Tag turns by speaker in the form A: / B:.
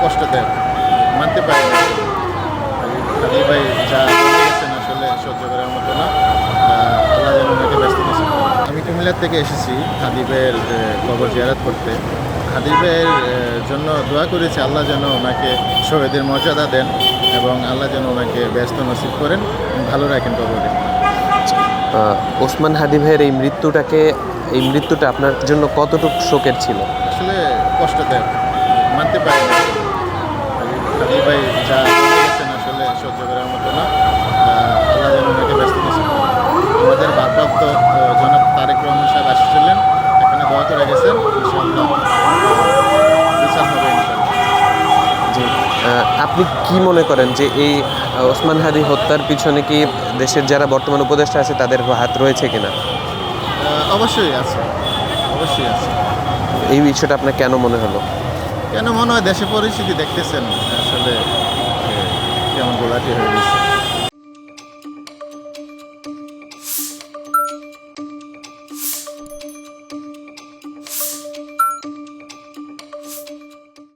A: কষ্ট দেয়, মানতে পারি না। খালি ভাই যা বলে গেছেন আসলে সহ্য করার মতো না। আল্লাহ যেন ওনাকে ব্যস্ত নসিব করেন। আমি কুমিল্লার থেকে এসেছি খাদিবের কবর জিয়ারত করতে। খাদিবের জন্য দোয়া করেছি আল্লাহ যেন ওনাকে শহীদের মর্যাদা দেন এবং আল্লাহ যেন ওনাকে ব্যস্ত নসিব করেন, ভালো রাখেন কবরে।
B: ওসমান হাদি ভাইয়ের এই মৃত্যুটা আপনার জন্য কতটুকু শোকের ছিল?
A: আসলে কষ্ট দেয়, মানতে পারি না। খালি ভাই যা বলে গেছেন আসলে সহ্য করার মতো না। আল্লাহ যেন ওনাকে ব্যস্ত নসিব করেন। আমাদের ভারপ্রাপ্ত জনাব তারেক রহমান সাহেব আসছিলেন, এখানে দোয়া করে গেছেন, ইনশাআল্লাহ বিচার হবে ইনশাআল্লাহ।
B: জি। আপনি কি মনে করেন যে এই ওসমান হাদি হত্যার পিছনে কি দেশের যারা বর্তমান উপদেষ্টা আছে তাদের হাত রয়েছে কিনা?
A: অবশ্যই আছে, অবশ্যই আছে।
B: এই বিষয়টা আপনার কেন মনে হলো?
A: কেন মনে হয় দেশের পরিস্থিতি দেখতেছেন আসলে কেমন গোলাটি হয়ে গেছে।